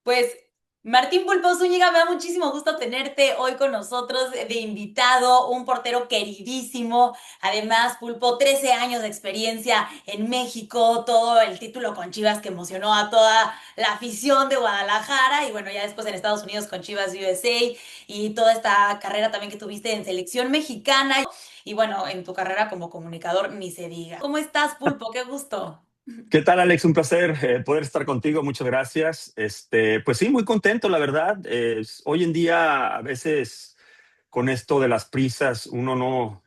Pues Martín Pulpo Zúñiga, me da muchísimo gusto tenerte hoy con nosotros de invitado, un portero queridísimo. Además, Pulpo, 13 años de experiencia en México, todo el título con Chivas que emocionó a toda la afición de Guadalajara y bueno, ya después en Estados Unidos con Chivas USA y toda esta carrera también que tuviste en selección mexicana y bueno, en tu carrera como comunicador ni se diga. ¿Cómo estás, Pulpo? Qué gusto. ¿Qué tal, Alex? Un placer poder estar contigo. Muchas gracias. Pues sí, muy contento, la verdad. Hoy en día, a veces, con esto de las prisas, uno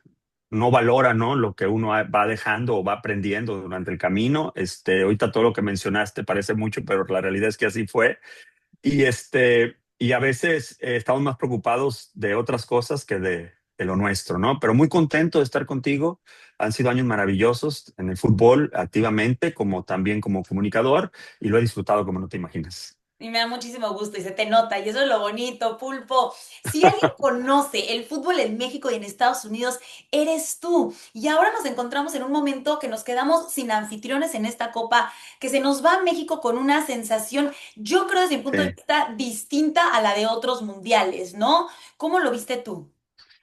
no valora, ¿no? Lo que uno va dejando o va aprendiendo durante el camino. Ahorita todo lo que mencionaste parece mucho, pero la realidad es que así fue. Y a veces estamos más preocupados de otras cosas que de lo nuestro, ¿no? Pero muy contento de estar contigo. Han sido años maravillosos en el fútbol, activamente, como también como comunicador, y lo he disfrutado como no te imaginas. Y me da muchísimo gusto y se te nota, y eso es lo bonito, Pulpo. Si alguien conoce el fútbol en México y en Estados Unidos, eres tú. Y ahora nos encontramos en un momento que nos quedamos sin anfitriones en esta copa, que se nos va a México con una sensación, yo creo desde mi punto de Sí. vista, distinta a la de otros mundiales, ¿no? ¿Cómo lo viste tú?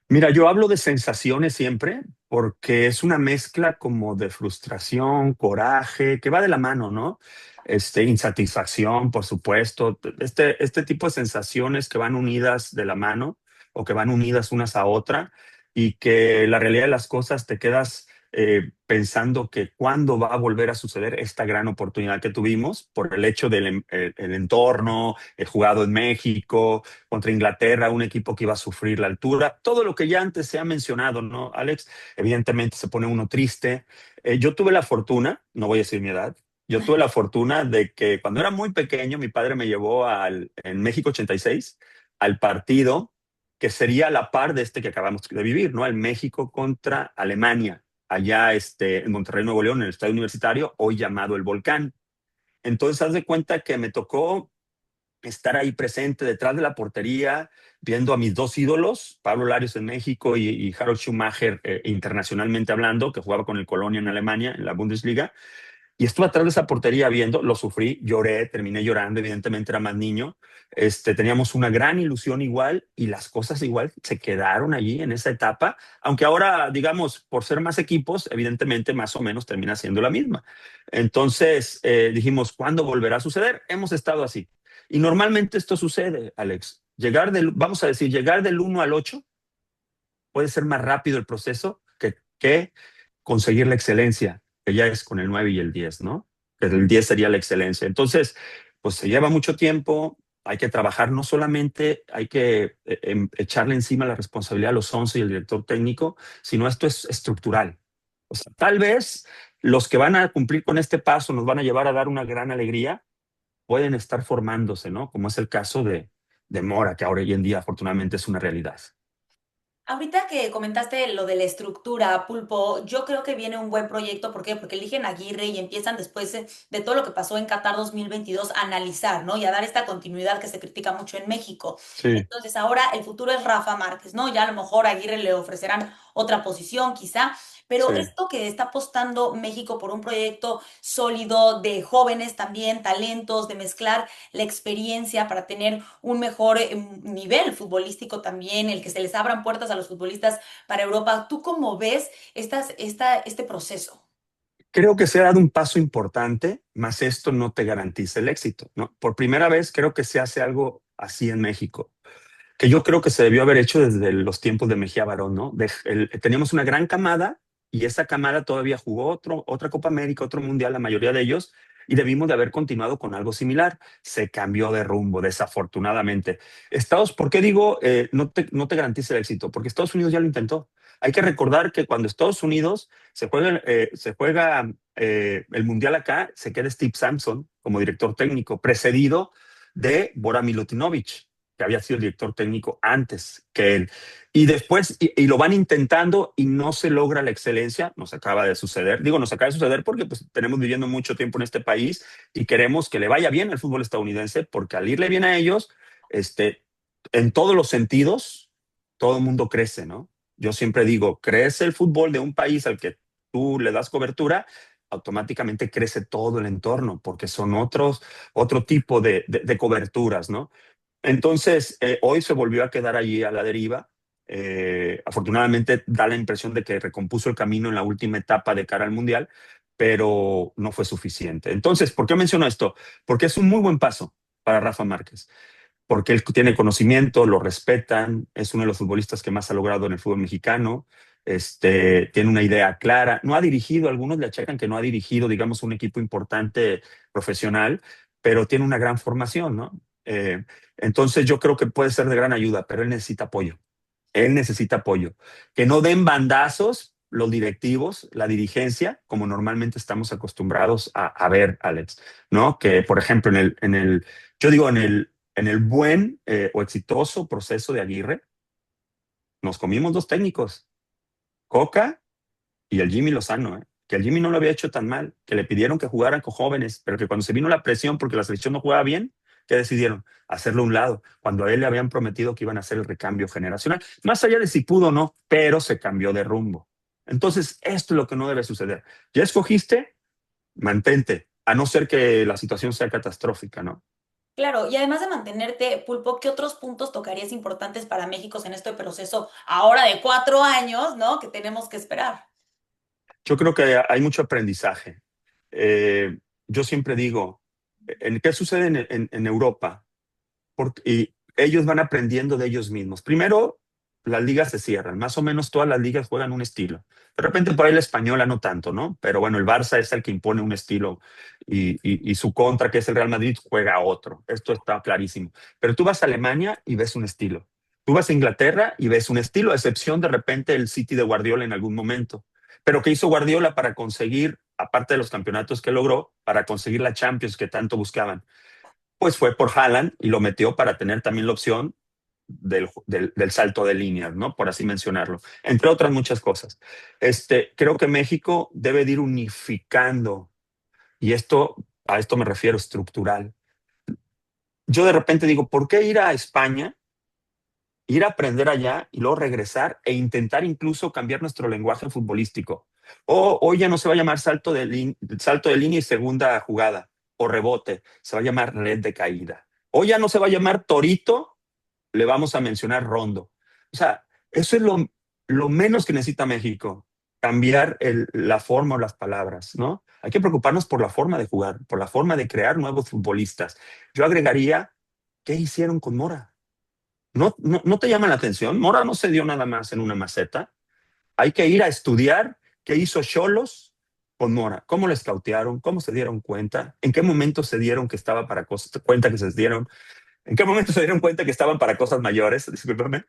Mira, yo hablo de sensaciones siempre porque es una mezcla como de frustración, coraje, que va de la mano, ¿no? Insatisfacción, por supuesto, este tipo de sensaciones que van unidas de la mano o que van unidas unas a otra y que la realidad de las cosas te quedas pensando que cuándo va a volver a suceder esta gran oportunidad que tuvimos por el hecho del el entorno, el jugado en México contra Inglaterra, un equipo que iba a sufrir la altura, todo lo que ya antes se ha mencionado, ¿no, Alex? Evidentemente se pone uno triste. Yo tuve la fortuna, no voy a decir mi edad, yo tuve la fortuna de que cuando era muy pequeño, mi padre me llevó en México 86 al partido que sería la par de este que acabamos de vivir, ¿no? El México contra Alemania, allá en Monterrey, Nuevo León, en el estadio universitario, hoy llamado El Volcán. Entonces, haz de cuenta que me tocó estar ahí presente detrás de la portería, viendo a mis dos ídolos, Pablo Larios en México y Harold Schumacher, internacionalmente hablando, que jugaba con el Colonia en Alemania, en la Bundesliga. Y estuve atrás de esa portería viendo, lo sufrí, lloré, terminé llorando, evidentemente era más niño. Teníamos una gran ilusión igual y las cosas igual se quedaron allí en esa etapa, aunque ahora, digamos, por ser más equipos, evidentemente más o menos termina siendo la misma. Entonces dijimos, ¿cuándo volverá a suceder? Hemos estado así. Y normalmente esto sucede, Alex. Vamos a decir, llegar del 1 al 8 puede ser más rápido el proceso que conseguir la excelencia, que ya es con el 9 y el 10, ¿no? Que el 10 sería la excelencia. Entonces, pues se lleva mucho tiempo, hay que trabajar, no solamente hay que echarle encima la responsabilidad a los 11 y el director técnico, sino esto es estructural. O sea, tal vez los que van a cumplir con este paso nos van a llevar a dar una gran alegría, pueden estar formándose, ¿no? Como es el caso de Mora, que ahora hoy en día afortunadamente es una realidad. Ahorita que comentaste lo de la estructura, Pulpo, yo creo que viene un buen proyecto. ¿Por qué? Porque eligen a Aguirre y empiezan después de todo lo que pasó en Qatar 2022 a analizar, ¿no? Y a dar esta continuidad que se critica mucho en México. Sí, Entonces ahora el futuro es Rafa Márquez, ¿no? Ya a lo mejor a Aguirre le ofrecerán otra posición quizá, pero sí. esto que está apostando México por un proyecto sólido de jóvenes también, talentos, de mezclar la experiencia para tener un mejor nivel futbolístico también, el que se les abran puertas a los futbolistas para Europa. ¿Tú cómo ves este proceso? Creo que se ha dado un paso importante, mas esto no te garantiza el éxito, ¿no? Por primera vez creo que se hace algo así en México, que yo creo que se debió haber hecho desde los tiempos de Mejía Barón, ¿no? Teníamos una gran camada y esa camada todavía jugó otra Copa América, otro Mundial, la mayoría de ellos, y debimos de haber continuado con algo similar. Se cambió de rumbo, desafortunadamente. ¿Por qué digo no te garantiza el éxito? Porque Estados Unidos ya lo intentó. Hay que recordar que cuando Estados Unidos se juega el Mundial acá, se queda Steve Sampson como director técnico, precedido de Bora Milutinovic, que había sido el director técnico antes que él. Y después, y lo van intentando y no se logra la excelencia, nos acaba de suceder. Digo, nos acaba de suceder porque pues, tenemos viviendo mucho tiempo en este país y queremos que le vaya bien al fútbol estadounidense, porque al irle bien a ellos, este, en todos los sentidos, todo el mundo crece, ¿no? Yo siempre digo, crece el fútbol de un país al que tú le das cobertura automáticamente crece todo el entorno, porque son otro tipo de coberturas, ¿no? Entonces, hoy se volvió a quedar allí a la deriva. Afortunadamente da la impresión de que recompuso el camino en la última etapa de cara al Mundial, pero no fue suficiente. Entonces, ¿por qué menciono esto? Porque es un muy buen paso para Rafa Márquez, porque él tiene conocimiento, lo respetan, es uno de los futbolistas que más ha logrado en el fútbol mexicano, tiene una idea clara, no ha dirigido, algunos le achacan que no ha dirigido, digamos, un equipo importante profesional, pero tiene una gran formación, ¿no? Entonces yo creo que puede ser de gran ayuda, pero él necesita apoyo. Él necesita apoyo. Que no den bandazos los directivos, la dirigencia, como normalmente estamos acostumbrados a ver, Alex, ¿no? Que, por ejemplo, yo digo, en el buen o exitoso proceso de Aguirre, nos comimos dos técnicos, Coca y el Jimmy Lozano, ¿eh? Que el Jimmy no lo había hecho tan mal, que le pidieron que jugaran con jóvenes, pero que cuando se vino la presión porque la selección no jugaba bien, ¿qué decidieron? Hacerlo a un lado, cuando a él le habían prometido que iban a hacer el recambio generacional, más allá de si pudo o no, pero se cambió de rumbo. Entonces, esto es lo que no debe suceder. Ya escogiste, mantente, a no ser que la situación sea catastrófica, ¿no? Claro, y además de mantenerte, Pulpo, ¿qué otros puntos tocarías importantes para México en este proceso ahora de 4 años, ¿no? Que tenemos que esperar. Yo creo que hay mucho aprendizaje. Yo siempre digo, ¿qué sucede en Europa? Y ellos van aprendiendo de ellos mismos. Primero, las ligas se cierran, más o menos todas las ligas juegan un estilo. De repente por ahí la española no tanto, ¿no? Pero bueno, el Barça es el que impone un estilo y su contra, que es el Real Madrid, juega otro. Esto está clarísimo. Pero tú vas a Alemania y ves un estilo. Tú vas a Inglaterra y ves un estilo, a excepción de repente el City de Guardiola en algún momento. Pero ¿qué hizo Guardiola para conseguir, aparte de los campeonatos que logró, para conseguir la Champions que tanto buscaban? Pues fue por Haaland y lo metió para tener también la opción del salto de líneas, ¿no? Por así mencionarlo, entre otras muchas cosas. Creo que México debe de ir unificando, y a esto me refiero estructural. Yo de repente digo, ¿por qué ir a España, ir a aprender allá y luego regresar e intentar incluso cambiar nuestro lenguaje futbolístico? O hoy ya no se va a llamar salto de línea y segunda jugada o rebote, se va a llamar red de caída. Hoy ya no se va a llamar torito, le vamos a mencionar rondo. O sea, eso es lo menos que necesita México, cambiar la forma o las palabras, ¿no? Hay que preocuparnos por la forma de jugar, por la forma de crear nuevos futbolistas. Yo agregaría, ¿qué hicieron con Mora? ¿No te llama la atención? Mora no se dio nada más en una maceta. Hay que ir a estudiar qué hizo Xolos con Mora, cómo le escautearon, cómo se dieron cuenta, en qué momento se dieron que estaba para cosas, cuenta que se dieron, en qué momento se dieron cuenta que estaban para cosas mayores, discúlpame.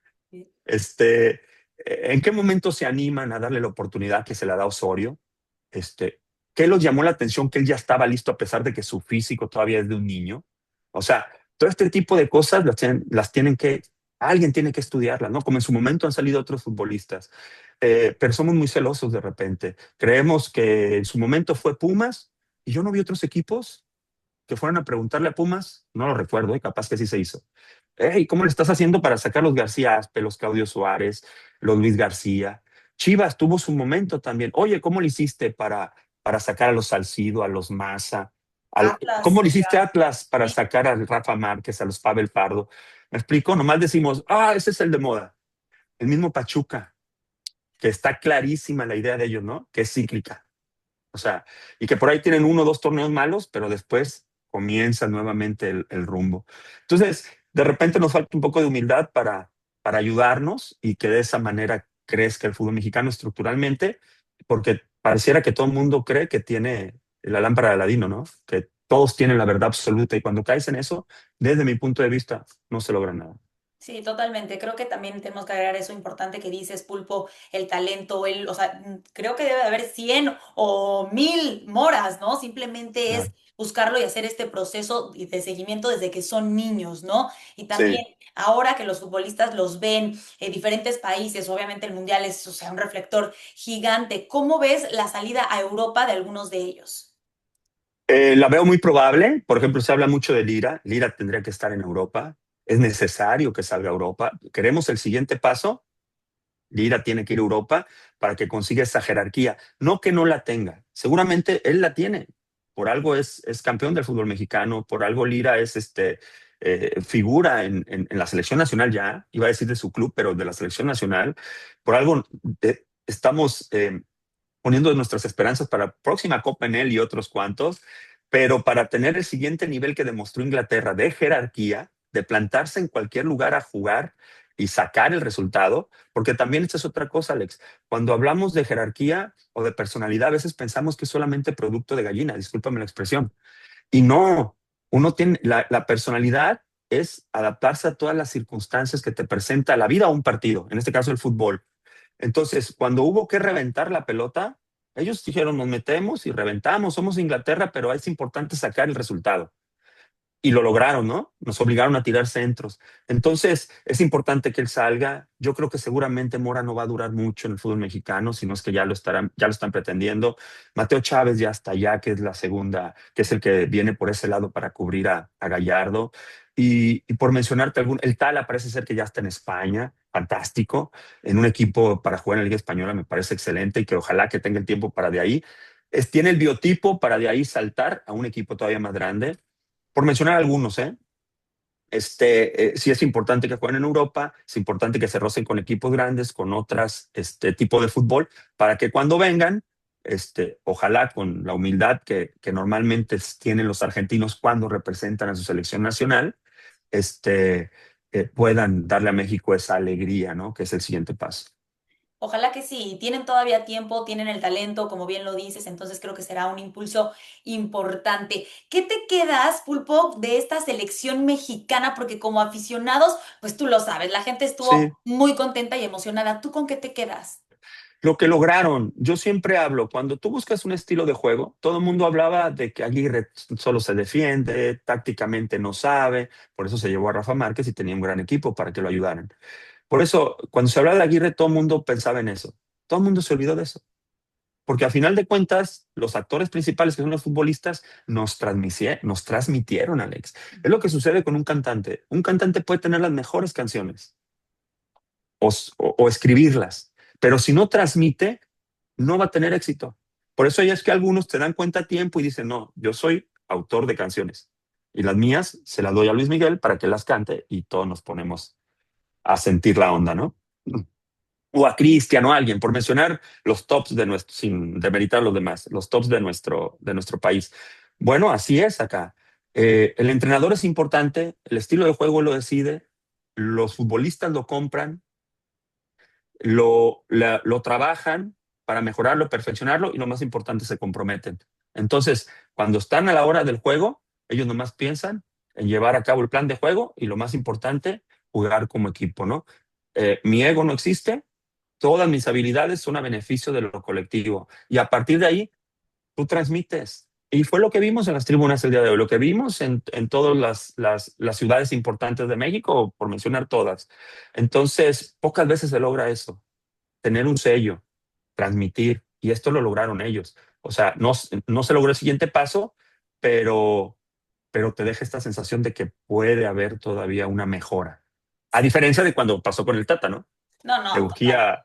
Este, ¿En qué momento se animan a darle la oportunidad que se la da Osorio? ¿Qué los llamó la atención que él ya estaba listo a pesar de que su físico todavía es de un niño? O sea, todo este tipo de cosas alguien tiene que estudiarlas, ¿no? Como en su momento han salido otros futbolistas. Pero somos muy celosos de repente. Creemos que en su momento fue Pumas y yo no vi otros equipos que fueran a preguntarle a Pumas, no lo recuerdo, capaz que sí se hizo. Hey, ¿cómo le estás haciendo para sacar los García Aspe, los Claudio Suárez, los Luis García? Chivas tuvo su momento también. Oye, ¿cómo le hiciste para sacar a los Salcido, a los Maza? Atlas, ¿Cómo le hiciste a Atlas para sí. sacar a Rafa Márquez, a los Pavel Pardo? ¿Me explico? Nomás decimos, ese es el de moda. El mismo Pachuca, que está clarísima la idea de ellos, ¿no? Que es cíclica. O sea, y que por ahí tienen uno o dos torneos malos, pero después comienza nuevamente el rumbo. Entonces, de repente nos falta un poco de humildad para ayudarnos y que de esa manera crezca el fútbol mexicano estructuralmente, porque pareciera que todo el mundo cree que tiene la lámpara de Aladino, ¿no? Que todos tienen la verdad absoluta y cuando caes en eso, desde mi punto de vista, no se logra nada. Sí, totalmente. Creo que también tenemos que agregar eso importante que dices, Pulpo, el talento, o sea, creo que debe de haber 100 o 1000 moras, ¿no? Simplemente es Claro. buscarlo y hacer este proceso de seguimiento desde que son niños, ¿no? Y también Sí. ahora que los futbolistas los ven en diferentes países, obviamente el mundial es, o sea, un reflector gigante. ¿Cómo ves la salida a Europa de algunos de ellos? La veo muy probable. Por ejemplo, se habla mucho de Lira. Lira tendría que estar en Europa. Es necesario que salga a Europa. ¿Queremos el siguiente paso? Lira tiene que ir a Europa para que consiga esa jerarquía. No que no la tenga, seguramente él la tiene. Por algo es campeón del fútbol mexicano, por algo Lira es figura en la selección nacional ya, iba a decir de su club, pero de la selección nacional. Por algo estamos poniendo nuestras esperanzas para la próxima Copa en él y otros cuantos, pero para tener el siguiente nivel que demostró Inglaterra de jerarquía, de plantarse en cualquier lugar a jugar y sacar el resultado, porque también esta es otra cosa, Alex. Cuando hablamos de jerarquía o de personalidad, a veces pensamos que es solamente producto de gallina, discúlpame la expresión. Y no, uno tiene la personalidad es adaptarse a todas las circunstancias que te presenta la vida o un partido, en este caso el fútbol. Entonces, cuando hubo que reventar la pelota, ellos dijeron, nos metemos y reventamos, somos Inglaterra, pero es importante sacar el resultado y lo lograron, ¿no? Nos obligaron a tirar centros. Entonces, es importante que él salga. Yo creo que seguramente Mora no va a durar mucho en el fútbol mexicano, sino es que ya lo están pretendiendo. Mateo Chávez ya está allá, que es la segunda, que es el que viene por ese lado para cubrir a Gallardo. Y por mencionarte algún, el Tala parece ser que ya está en España, fantástico, en un equipo para jugar en la Liga Española, me parece excelente y que ojalá que tenga el tiempo para de ahí. Tiene el biotipo para de ahí saltar a un equipo todavía más grande por mencionar algunos, ¿eh? Sí es importante que jueguen en Europa, es importante que se rocen con equipos grandes, con otras tipo de fútbol, para que cuando vengan, ojalá con la humildad que normalmente tienen los argentinos cuando representan a su selección nacional, puedan darle a México esa alegría, ¿no? Que es el siguiente paso. Ojalá que sí, tienen todavía tiempo, tienen el talento, como bien lo dices, entonces creo que será un impulso importante. ¿Qué te quedas, Pulpo, de esta selección mexicana? Porque como aficionados, pues tú lo sabes, la gente estuvo Sí, muy contenta y emocionada. ¿Tú con qué te quedas? lo que lograron, yo siempre hablo, cuando tú buscas un estilo de juego, todo el mundo hablaba de que Aguirre solo se defiende, tácticamente no sabe, por eso se llevó a Rafa Márquez y tenía un gran equipo para que lo ayudaran. Por eso, cuando se hablaba de Aguirre, todo el mundo pensaba en eso. Todo el mundo se olvidó de eso. Porque a final de cuentas, los actores principales, que son los futbolistas, nos transmitieron, Alex. Es lo que sucede con un cantante. Un cantante puede tener las mejores canciones o escribirlas, pero si no transmite, no va a tener éxito. Por eso ya es que algunos te dan cuenta a tiempo y dicen, no, yo soy autor de canciones y las mías se las doy a Luis Miguel para que las cante y todos nos ponemos a sentir la onda, ¿no? O a Cristian o a alguien, por mencionar los tops de nuestro, sin demeritar los demás, los tops de nuestro país. Bueno, así es acá. El entrenador es importante, el estilo de juego lo decide, los futbolistas lo compran, lo trabajan para mejorarlo, perfeccionarlo y lo más importante, se comprometen. Entonces, cuando están a la hora del juego, ellos nomás piensan en llevar a cabo el plan de juego y lo más importante, jugar como equipo, ¿no? Mi ego no existe, todas mis habilidades son a beneficio de lo colectivo y a partir de ahí tú transmites. Y fue lo que vimos en las tribunas el día de hoy, lo que vimos en todas las ciudades importantes de México, por mencionar todas. Entonces, pocas veces se logra eso, tener un sello, transmitir, y esto lo lograron ellos. O sea, no se logró el siguiente paso, pero, pero te deja esta sensación de que puede haber todavía una mejora. A diferencia de cuando pasó con el Tata, ¿no? No, Que no, total. urgía,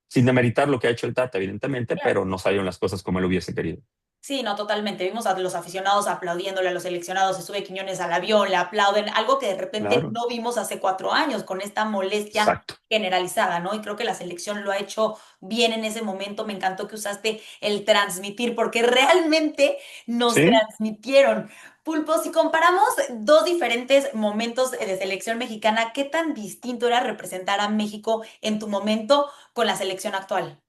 sin demeritar lo que ha hecho el Tata, evidentemente, pero no salieron las cosas como él hubiese querido. Sí, no, totalmente. Vimos a los aficionados aplaudiéndole a los seleccionados, se sube Quiñones al avión, le aplauden, algo que de repente Claro, no vimos hace 4 años con esta molestia exacto. generalizada, ¿no? Y creo que la selección lo ha hecho bien en ese momento. Me encantó que usaste el transmitir, porque realmente nos Sí, transmitieron. Pulpo, si comparamos dos diferentes momentos de selección mexicana, ¿qué tan distinto era representar a México en tu momento con la selección actual?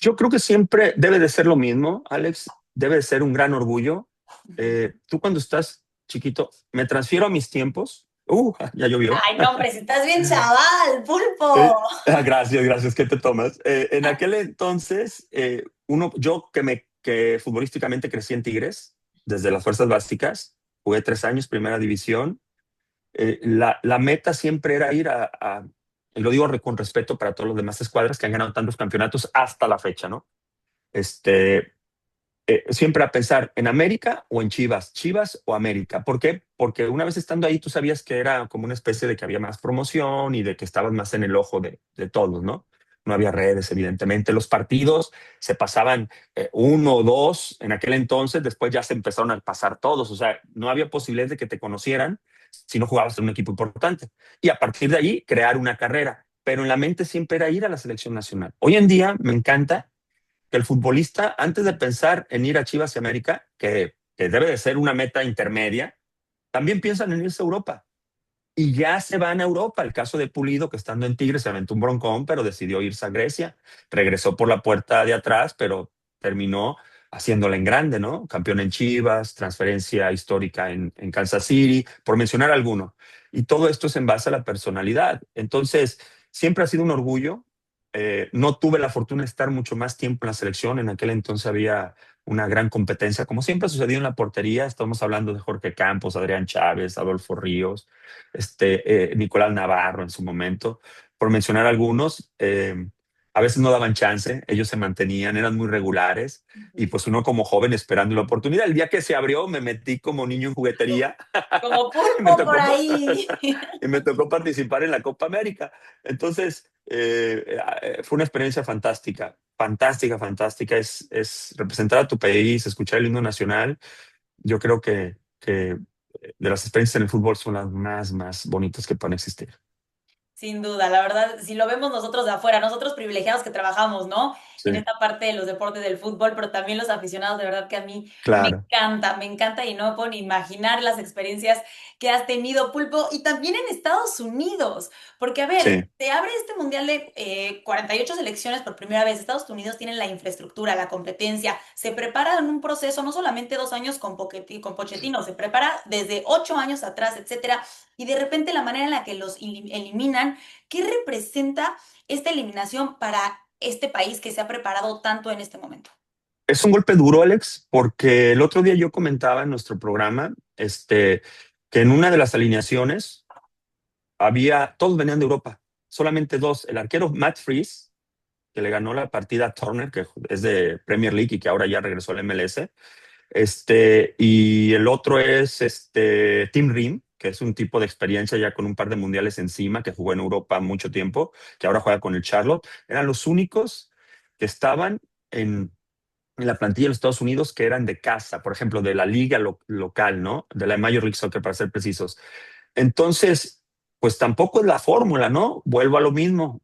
yo creo que siempre debe de ser lo mismo, Alex, debe de ser un gran orgullo. Ujú. Tú cuando estás chiquito, me transfiero a mis tiempos. Ya llovió. Ay, no, hombre, si estás bien chaval, Pulpo. Gracias, gracias, ¿qué te tomas? En aquel entonces, yo que futbolísticamente crecí en Tigres, desde las fuerzas básicas, jugué 3 años, primera división. La meta siempre era ir y lo digo con respeto para todos los demás escuadras que han ganado tantos campeonatos hasta la fecha, ¿no? Este, siempre a pensar en América o en Chivas, Chivas o América. ¿Por qué? Porque una vez estando ahí tú sabías que era como una especie de que había más promoción y de que estabas más en el ojo de todos, ¿no? no había redes, evidentemente. Los partidos se pasaban uno o dos en aquel entonces, después ya se empezaron a pasar todos, o sea, no había posibilidad de que te conocieran si no jugabas en un equipo importante. Y a partir de ahí, crear una carrera. Pero en la mente siempre era ir a la selección nacional. Hoy en día me encanta que el futbolista, antes de pensar en ir a Chivas y América, que debe de ser una meta intermedia, también piensan en irse a Europa. Y ya se van a Europa. El caso de Pulido, que estando en Tigres se aventó un broncón, pero decidió irse a Grecia. Regresó por la puerta de atrás, pero terminó haciéndola en grande, ¿no? Campeón en Chivas, transferencia histórica en Kansas City, por mencionar alguno. Y todo esto es en base a la personalidad. Entonces, siempre ha sido un orgullo. No tuve la fortuna de estar mucho más tiempo en la selección. En aquel entonces había una gran competencia, como siempre ha sucedido en la portería. Estamos hablando de Jorge Campos, Adrián Chávez, Adolfo Ríos, Nicolás Navarro en su momento, por mencionar algunos. A veces no daban chance, ellos se mantenían, eran muy regulares y pues uno como joven esperando la oportunidad. El día que se abrió me metí como niño en juguetería Como y me pulpo por tocó, ahí. y me tocó participar en la Copa América. Entonces, fue una experiencia fantástica, fantástica, fantástica. Es representar a tu país, escuchar el himno nacional. Yo creo que de las experiencias en el fútbol son las más bonitas que pueden existir. Sin duda, la verdad, si lo vemos nosotros de afuera, nosotros privilegiados que trabajamos, ¿no? Sí, En esta parte de los deportes del fútbol, pero también los aficionados, de verdad que a mí claro, me encanta y no me puedo ni imaginar las experiencias que has tenido, Pulpo, y también en Estados Unidos, porque a ver, sí. se abre este mundial de 48 selecciones por primera vez, Estados Unidos tiene la infraestructura, la competencia, se prepara en un proceso, no solamente 2 años con Pochettino, se prepara desde 8 años atrás, etcétera, y de repente la manera en la que los eliminan, ¿qué representa esta eliminación para este país que se ha preparado tanto en este momento? Es un golpe duro, Alex, porque el otro día yo comentaba en nuestro programa, que en una de las alineaciones todos venían de Europa, solamente dos, el arquero Matt Freese, que le ganó la partida a Turner, que es de Premier League y que ahora ya regresó al MLS, y el otro es Tim Ream, que es un tipo de experiencia ya con un par de mundiales encima, que jugó en Europa mucho tiempo, que ahora juega con el Charlotte. Eran los únicos que estaban en la plantilla de los Estados Unidos que eran de casa, por ejemplo, de la liga local, ¿no? De la Major League Soccer, para ser precisos. Entonces, pues tampoco es la fórmula, ¿no? Vuelvo a lo mismo.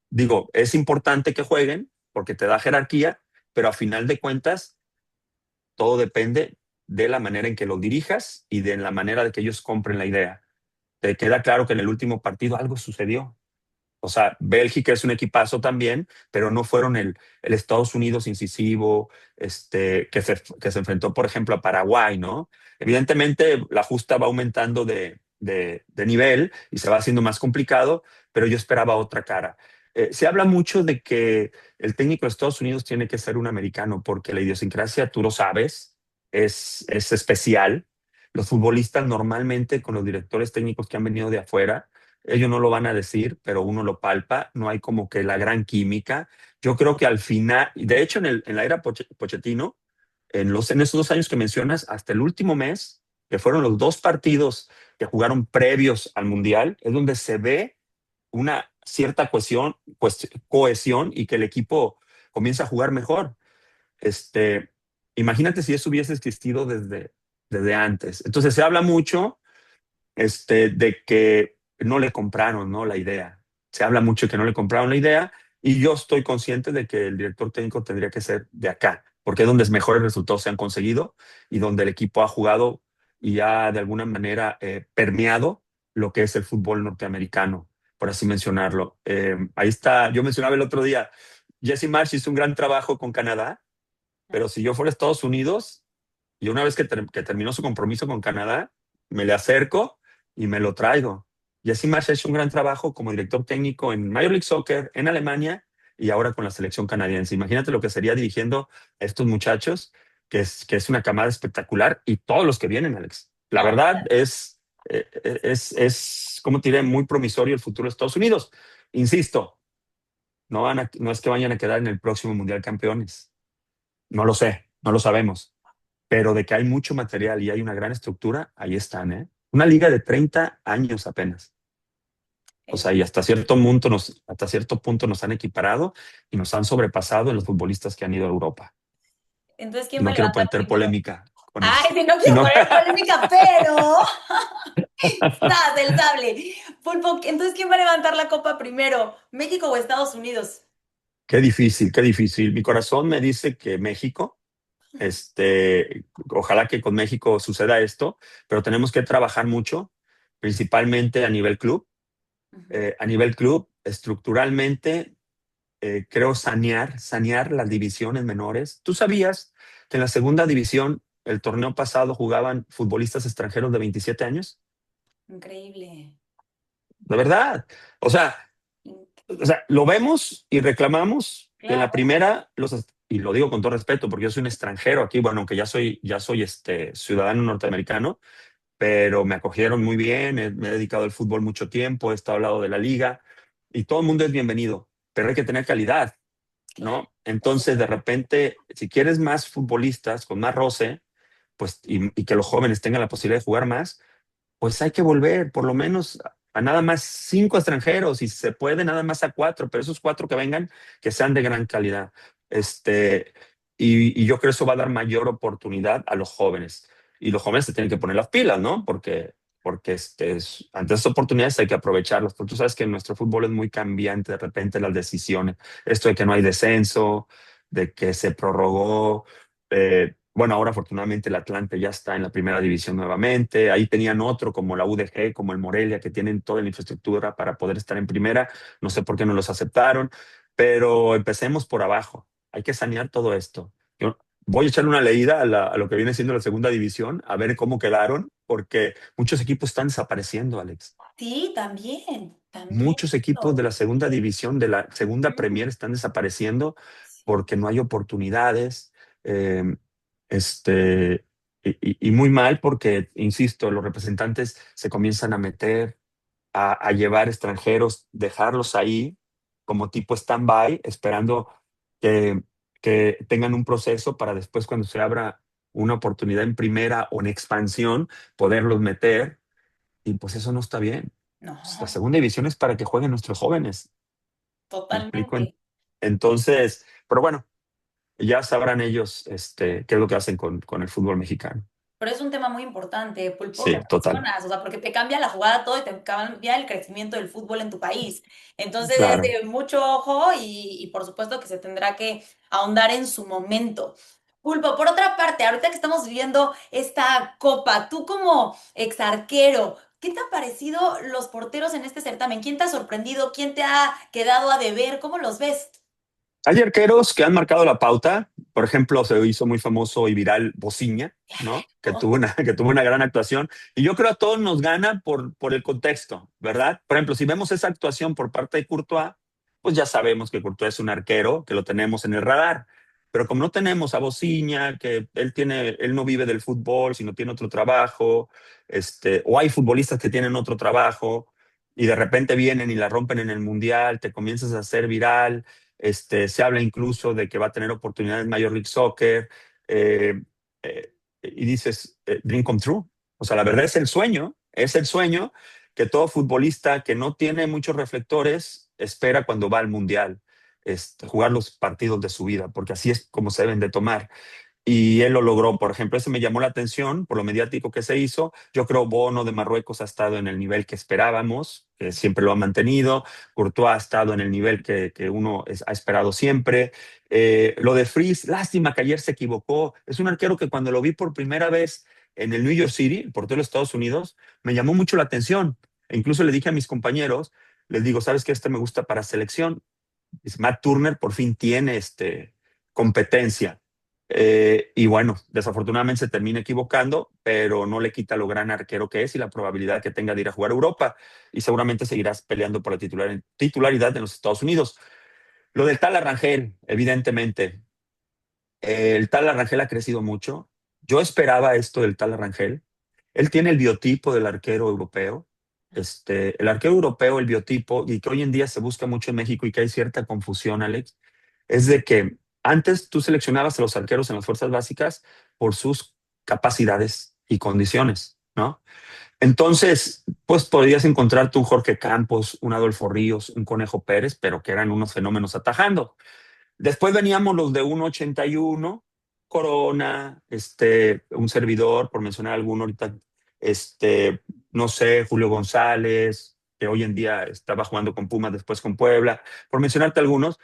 Digo, es importante que jueguen porque te da jerarquía, pero a final de cuentas, todo depende de la manera en que lo dirijas y de la manera de que ellos compren la idea. Te queda claro que en el último partido algo sucedió. O sea, Bélgica es un equipazo también, pero no fueron el Estados Unidos incisivo, que se enfrentó, por ejemplo, a Paraguay, ¿no? Evidentemente, la justa va aumentando de nivel y se va haciendo más complicado, pero yo esperaba otra cara. Se habla mucho de que el técnico de Estados Unidos tiene que ser un americano, porque la idiosincrasia, tú lo sabes, es especial. Los futbolistas normalmente con los directores técnicos que han venido de afuera, ellos no lo van a decir, pero uno lo palpa, no hay como que la gran química. Yo creo que al final, y de hecho en la era Pochettino, en esos 2 años que mencionas, hasta el último mes, que fueron los dos partidos que jugaron previos al Mundial, es donde se ve una cierta cohesión y que el equipo comienza a jugar mejor. Este, Imagínate si eso hubiese existido desde antes. Entonces se habla mucho de que no le compraron, ¿no? La idea. Se habla mucho de que no le compraron la idea y yo estoy consciente de que el director técnico tendría que ser de acá, porque es donde mejores resultados se han conseguido y donde el equipo ha jugado y ha de alguna manera permeado lo que es el fútbol norteamericano, por así mencionarlo. Ahí está, yo mencionaba el otro día, Jesse Marsh hizo un gran trabajo con Canadá, pero si yo fuera a Estados Unidos, y una vez que terminó su compromiso con Canadá, me le acerco y me lo traigo. Jesse Marsh ha hecho un gran trabajo como director técnico en Major League Soccer, en Alemania y ahora con la selección canadiense. Imagínate lo que sería dirigiendo a estos muchachos, que es una camada espectacular y todos los que vienen, Alex. La No, verdad es, como te diré, muy promisorio el futuro de Estados Unidos. Insisto, no es que vayan a quedar en el próximo Mundial Campeones. No lo sé, no lo sabemos, pero de que hay mucho material y hay una gran estructura, ahí están, ¿eh? Una liga de 30 años apenas. O sea, y hasta cierto punto nos han equiparado y nos han sobrepasado en los futbolistas que han ido a Europa. Entonces, ¿quién va No a quiero levantar poner primero? polémica con Ay, eso. si no quiero No, poner polémica, pero... ¡Zas, el sable! Pulpo, entonces, ¿quién va a levantar la copa primero? ¿México o Estados Unidos? qué difícil, qué difícil. Mi corazón me dice que México, ojalá que con México suceda esto, pero tenemos que trabajar mucho, principalmente a nivel club. Ujú. A nivel club, estructuralmente, creo sanear las divisiones menores. ¿Tú sabías que en la segunda división, el torneo pasado, jugaban futbolistas extranjeros de 27 años? Increíble. De verdad. O sea, In- lo vemos y reclamamos que en la Claro. primera, y lo digo con todo respeto, porque yo soy un extranjero aquí, bueno, aunque ya soy ciudadano norteamericano, pero me acogieron muy bien, me he dedicado al fútbol mucho tiempo, he estado al lado de la liga, y todo el mundo es bienvenido, pero hay que tener calidad, Claro, ¿no? por Entonces, de supuesto. repente, si quieres más futbolistas con más roce, pues, y que los jóvenes tengan la posibilidad de jugar más, pues hay que volver por lo menos a nada más 5 extranjeros y si se puede nada más a 4, pero esos 4 que vengan, que sean de gran calidad. Este, y yo creo que eso va a dar mayor oportunidad a los jóvenes. Y los jóvenes se tienen que poner las pilas, ¿no? Porque ante estas oportunidades hay que aprovecharlas. Porque tú sabes que nuestro fútbol es muy cambiante, de repente las decisiones. Esto de que no hay descenso, de que se prorrogó. Bueno, ahora afortunadamente el Atlante ya está en la primera división nuevamente. Ahí tenían otro como la UDG, como el Morelia, que tienen toda la infraestructura para poder estar en primera. No sé por qué no los aceptaron, pero empecemos por abajo. Hay que sanear todo esto. Yo voy a echarle una leída a lo que viene siendo la segunda división, a ver cómo quedaron, porque muchos equipos están desapareciendo, Alex. Sí, también, también. Muchos equipos de la segunda división, de la segunda Mm, Premier, están desapareciendo sí. porque no hay oportunidades. eh, este, y muy mal porque, insisto, los representantes se comienzan a meter, a llevar extranjeros, dejarlos ahí como tipo stand-by, esperando que, que tengan un proceso para después, cuando se abra una oportunidad en primera o en expansión, poderlos meter. Y pues eso no está bien. Pues la No, segunda división es para que jueguen nuestros jóvenes. ¿Me explico? totalmente. Entonces, pero bueno, ya sabrán ellos qué es lo que hacen con el fútbol mexicano. Pero es un tema muy importante, Pulpo, que Sí, total. mencionas, o sea, porque te cambia la jugada todo y te cambia el crecimiento del fútbol en tu país. Entonces es Claro. de mucho ojo y por supuesto que se tendrá que ahondar en su momento. Pulpo, por otra parte, ahorita que estamos viviendo esta copa, tú como exarquero, ¿qué te han parecido los porteros en este certamen? ¿Quién te ha sorprendido? ¿Quién te ha quedado a deber? ¿Cómo los ves? Hay arqueros que han marcado la pauta. Por ejemplo, se hizo muy famoso y viral Bociña, ¿no? Que tuvo una, que tuvo una gran actuación. Y yo creo a todos nos gana por el contexto, ¿verdad? Por ejemplo, si vemos esa actuación por parte de Courtois, pues ya sabemos que Courtois es un arquero, que lo tenemos en el radar. Pero como no tenemos a Bociña, que él no vive del fútbol, sino tiene otro trabajo, o hay futbolistas que tienen otro trabajo, y de repente vienen y la rompen en el mundial, te comienzas a hacer viral. Se habla incluso de que va a tener oportunidades en Major League Soccer, eh, y dices, dream come true. O sea, la verdad es el sueño que todo futbolista que no tiene muchos reflectores espera cuando va al Mundial, jugar los partidos de su vida, porque así es como se deben de tomar. Y él lo logró. Por ejemplo, ese me llamó la atención por lo mediático que se hizo. Yo creo Bono de Marruecos ha estado en el nivel que esperábamos, que siempre lo ha mantenido. Courtois ha estado en el nivel que uno ha esperado siempre. Lo de Fries, lástima que ayer se equivocó. Es un arquero que cuando lo vi por primera vez en el New York City, el portero de Estados Unidos, me llamó mucho la atención. E incluso le dije a mis compañeros, les digo, ¿sabes qué? Este me gusta para selección. Matt Turner por fin tiene competencia. Y bueno, desafortunadamente se termina equivocando, pero no le quita lo gran arquero que es y la probabilidad que tenga de ir a jugar a Europa. Y seguramente seguirás peleando por la titularidad en los Estados Unidos. Lo del Tal Rangel, evidentemente. El Tal Rangel ha crecido mucho. Yo esperaba esto del Tal Rangel. Él tiene el biotipo del arquero europeo. El arquero europeo, el biotipo, y que hoy en día se busca mucho en México y que hay cierta confusión, Alex, es de que antes tú seleccionabas a los arqueros en las fuerzas básicas por sus capacidades y condiciones. ¿no? Entonces, pues podrías encontrarte un Jorge Campos, un Adolfo Ríos, un Conejo Pérez, pero que eran unos fenómenos atajando. Después veníamos los de 1.81, Corona, un servidor, por mencionar alguno ahorita, no sé, Julio González, que hoy en día estaba jugando con Pumas, después con Puebla, por mencionarte algunos,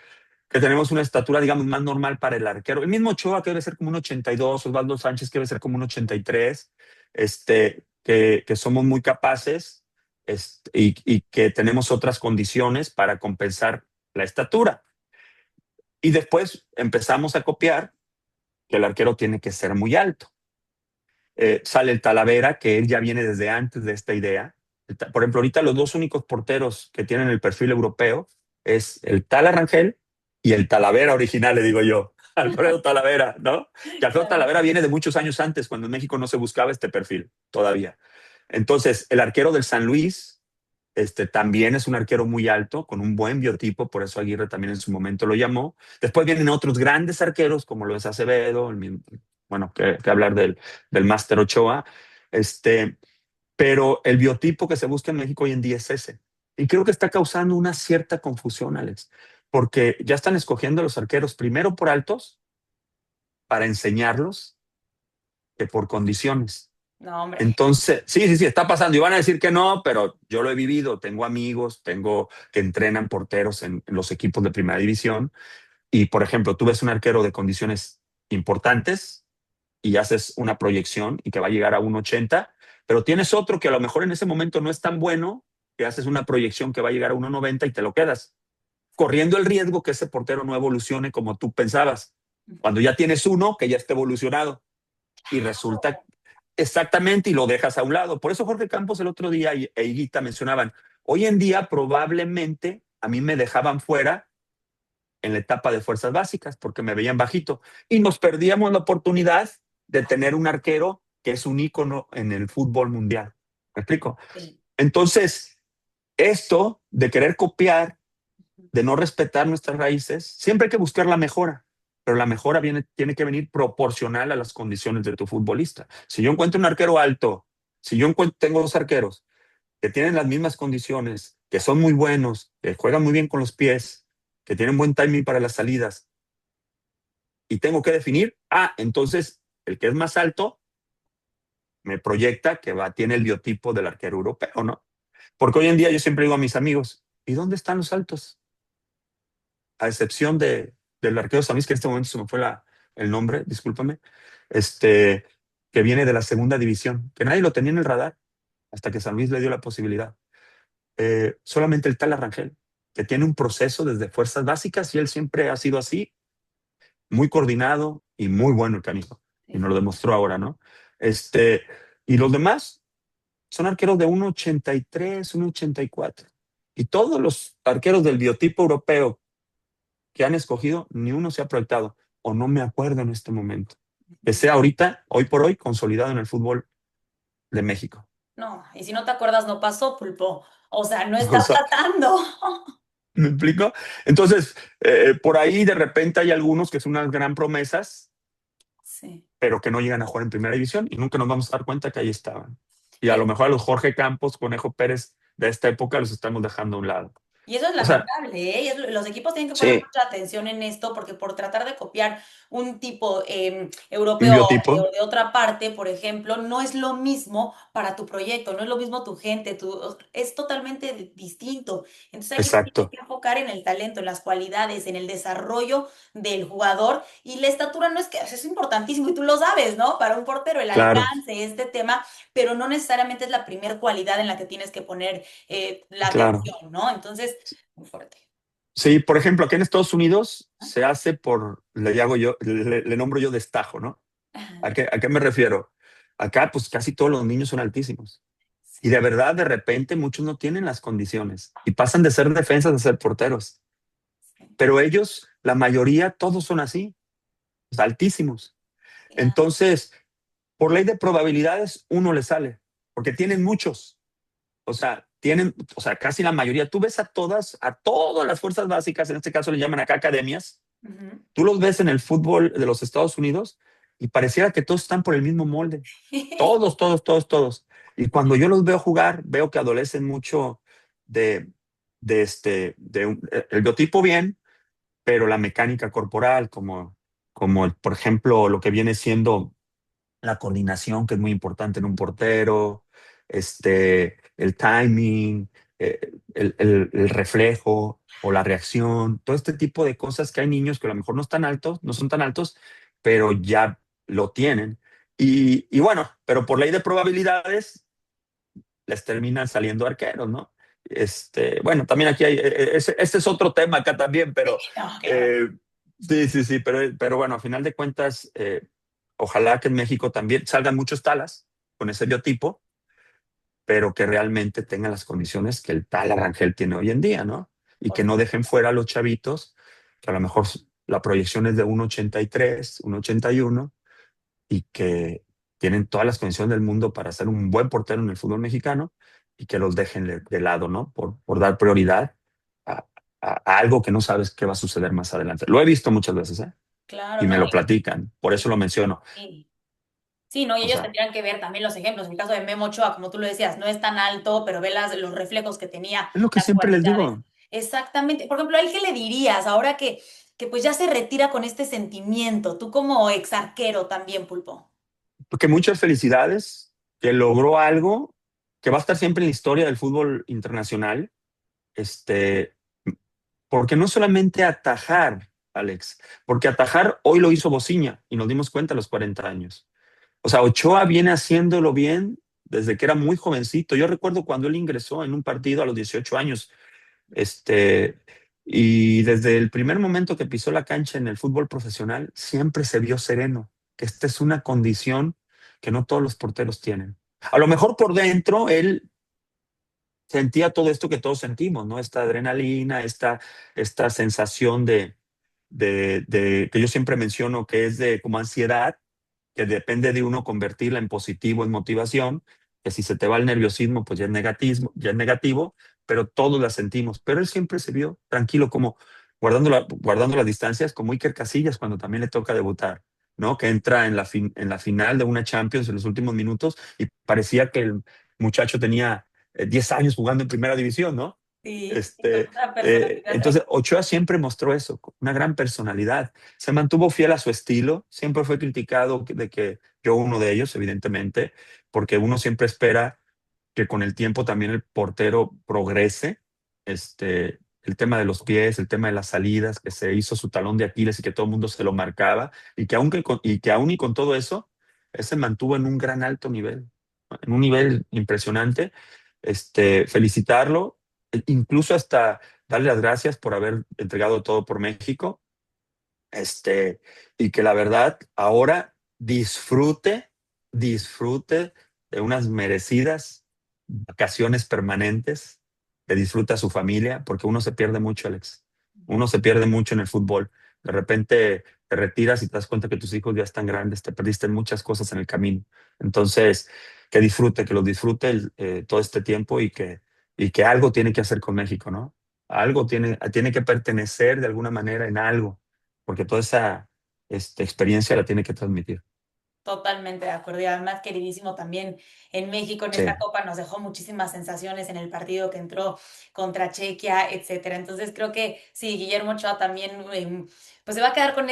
que tenemos una estatura, digamos, más normal para el arquero. El mismo Ochoa, que debe ser como un 82, Osvaldo Sánchez, que debe ser como un 83, que somos muy capaces y que tenemos otras condiciones para compensar la estatura. Y después empezamos a copiar que el arquero tiene que ser muy alto. Sale el Talavera, que él ya viene desde antes de esta idea. Por ejemplo, ahorita los dos únicos porteros que tienen el perfil europeo es el Tala Rangel y el Talavera original, le digo yo, Alfredo Talavera, ¿no? Que Alfredo Claro. Talavera viene de muchos años antes, cuando en México no se buscaba este perfil todavía. Entonces, el arquero del San Luis, también es un arquero muy alto, con un buen biotipo, por eso Aguirre también en su momento lo llamó. Después vienen otros grandes arqueros, como lo es Acevedo, bueno, que hablar del Máster Ochoa, pero el biotipo que se busca en México hoy en día es ese. Y creo que está causando una cierta confusión, Alex, porque ya están escogiendo a los arqueros primero por altos para enseñarlos que por condiciones. No, hombre. Entonces, sí, sí, sí, está pasando. Y van a decir que no, pero yo lo he vivido. Tengo amigos, tengo que entrenan porteros en los equipos de primera división. Y, por ejemplo, tú ves un arquero de condiciones importantes y haces una proyección y que va a llegar a 1.80, pero tienes otro que a lo mejor en ese momento no es tan bueno, que haces una proyección que va a llegar a 1.90 y te lo quedas, corriendo el riesgo que ese portero no evolucione como tú pensabas. Cuando ya tienes uno que ya está evolucionado y resulta exactamente y lo dejas a un lado. Por eso Jorge Campos el otro día e Higuita mencionaban, hoy en día probablemente a mí me dejaban fuera en la etapa de fuerzas básicas porque me veían bajito y nos perdíamos la oportunidad de tener un arquero que es un ícono en el fútbol mundial. ¿Me explico? Sí. Entonces, esto de querer copiar, de no respetar nuestras raíces, siempre hay que buscar la mejora, pero la mejora tiene que venir proporcional a las condiciones de tu futbolista. Si yo encuentro un arquero alto, si yo tengo dos arqueros que tienen las mismas condiciones, que son muy buenos, que juegan muy bien con los pies, que tienen buen timing para las salidas, y tengo que definir, entonces el que es más alto me proyecta que tiene el biotipo del arquero europeo, ¿no? Porque hoy en día yo siempre digo a mis amigos, ¿y dónde están los altos? A excepción del arquero San Luis, que en este momento se me fue el nombre, discúlpame, que viene de la segunda división, que nadie lo tenía en el radar hasta que San Luis le dio la posibilidad. Solamente el tal Arrangel, que tiene un proceso desde fuerzas básicas y él siempre ha sido así, muy coordinado y muy bueno el canijo. Y Sí, nos lo sí. demostró ahora, ¿no? Y los demás son arqueros de 1.83, 1.84. Y todos los arqueros del biotipo europeo que han escogido, ni uno se ha proyectado, o no me acuerdo en este momento, que sea ahorita, hoy por hoy, consolidado en el fútbol de México. No, y si no te acuerdas, no pasó, pulpo. O sea, no O estás sea, tratando. ¿me explico? Entonces, por ahí de repente hay algunos que son unas gran promesas, Sí. pero que no llegan a jugar en primera división y nunca nos vamos a dar cuenta que ahí estaban. Y a Y lo mejor a los Jorge Campos, Conejo Pérez de esta época los estamos dejando a un lado. Y eso es O sea, lamentable, ¿eh? Los equipos tienen que poner sí, mucha atención en esto porque por tratar de copiar un tipo un europeo biotipo, o de otra parte, por ejemplo, no es lo mismo para tu proyecto, no es lo mismo tu gente, es totalmente distinto. Entonces aquí se tiene exacto, que enfocar en el talento, en las cualidades, en el desarrollo del jugador y la estatura no es que es importantísimo y tú lo sabes, ¿no? Para un portero el claro, alcance, este tema, pero no necesariamente es la primer cualidad en la que tienes que poner la claro. atención, ¿no? Entonces, muy fuerte. Sí, por ejemplo, aquí en Estados Unidos se hace le nombro yo destajo, ¿no? Ajá, ¿A qué me refiero? Acá, pues casi todos los niños son altísimos. Y sí, de verdad, de repente, muchos no tienen las condiciones y pasan de ser defensas a ser porteros. sí, Pero ellos, la mayoría, todos son así, pues, altísimos. claro. Entonces, por ley de probabilidades, uno le sale, porque tienen muchos. O sea, casi la mayoría. Tú ves a todas las fuerzas básicas, en este caso le llaman acá academias, Ujú. tú los ves en el fútbol de los Estados Unidos y pareciera que todos están por el mismo molde. Todos, todos, todos, todos. Y cuando yo los veo jugar, veo que adolecen mucho de, el biotipo bien, pero la mecánica corporal, como por ejemplo lo que viene siendo la coordinación, que es muy importante en un portero, el timing, el reflejo o la reacción, todo este tipo de cosas que hay niños que a lo mejor no están altos, no son tan altos, pero ya lo tienen. Y bueno, pero por ley de probabilidades les terminan saliendo arqueros, ¿no? Bueno, también aquí hay, este es otro tema acá también, Sí, pero no, claro. eh, sí, sí, sí, pero bueno, a final de cuentas, ojalá que en México también salgan muchos talas con ese biotipo, pero que realmente tengan las condiciones que el tal Arangel tiene hoy en día, ¿no? Y Por que no dejen fuera a los chavitos, que a lo mejor la proyección es de 1,83, 1,81, y que tienen todas las condiciones del mundo para ser un buen portero en el fútbol mexicano y que los dejen de lado, ¿no? Por dar prioridad a, a algo que no sabes qué va a suceder más adelante. Lo he visto muchas veces, ¿eh? Claro, Y me no. lo platican, por eso lo menciono. Sí. Sí, no, y O ellos sea, tendrían que ver también los ejemplos. En el caso de Memo Ochoa, como tú lo decías, no es tan alto, pero ve los reflejos que tenía, es lo que las siempre les cualidades. digo, Exactamente. Por ejemplo, ¿a él qué le dirías ahora que pues ya se retira con este sentimiento? Tú como ex arquero también, Pulpo. porque muchas felicidades, que logró algo que va a estar siempre en la historia del fútbol internacional, este, porque no solamente atajar, Alex, porque atajar hoy lo hizo Bociña y nos dimos cuenta a los 40 años. O sea, Ochoa viene haciéndolo bien desde que era muy jovencito. Yo recuerdo cuando él ingresó en un partido a los 18 años, este, y desde el primer momento que pisó la cancha en el fútbol profesional, siempre se vio sereno, que esta es una condición que no todos los porteros tienen. A lo mejor por dentro él sentía todo esto que todos sentimos, ¿no? Esta adrenalina, esta sensación que yo siempre menciono que es de como ansiedad, que depende de uno convertirla en positivo, en motivación, que si se te va el nerviosismo, pues ya es negativo, pero todos la sentimos. Pero él siempre se vio tranquilo, como guardando las distancias, como Iker Casillas cuando también le toca debutar, ¿no? Que entra en la final de una Champions en los últimos minutos y parecía que el muchacho tenía 10 años jugando en primera división, ¿no? Sí, con una personalidad Entonces, Ochoa siempre mostró eso, una gran personalidad. Se mantuvo fiel a su estilo, siempre fue criticado de que yo uno de ellos, evidentemente, porque uno siempre espera que con el tiempo también el portero progrese. El tema de los pies, el tema de las salidas, que se hizo su talón de Aquiles y que todo el mundo se lo marcaba, y que aún y con todo eso, él se mantuvo en un gran alto nivel, en un nivel impresionante. Felicitarlo, incluso hasta darle las gracias por haber entregado todo por México, y que la verdad ahora disfrute de unas merecidas vacaciones permanentes, que disfruta a su familia, porque uno se pierde mucho, Alex. Uno se pierde mucho en el fútbol. De repente te retiras y te das cuenta que tus hijos ya están grandes, te perdiste muchas cosas en el camino. Entonces, que lo disfrute todo este tiempo y que algo tiene que hacer con México, ¿no? Algo tiene que pertenecer de alguna manera en algo, porque toda esa experiencia la tiene que transmitir. Totalmente de acuerdo. Y además, queridísimo también en México, en Sí, esta Copa, nos dejó muchísimas sensaciones en el partido que entró contra Chequia, etcétera. Entonces creo que sí, Guillermo Ochoa también pues se va a quedar con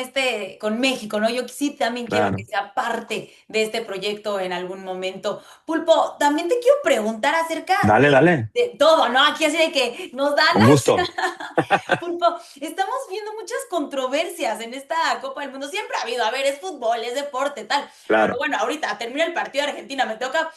con México, ¿no? Yo sí también quiero que claro. sea parte de este proyecto en algún momento. Pulpo, también te quiero preguntar acerca Dale, dale, de todo, ¿no? Aquí así de que nos dan con gusto. Pulpo, estamos viendo muchas controversias en esta Copa del Mundo. Siempre ha habido, a ver, es fútbol, es deporte, tal. Pero Claro. bueno, ahorita termina el partido de Argentina, me toca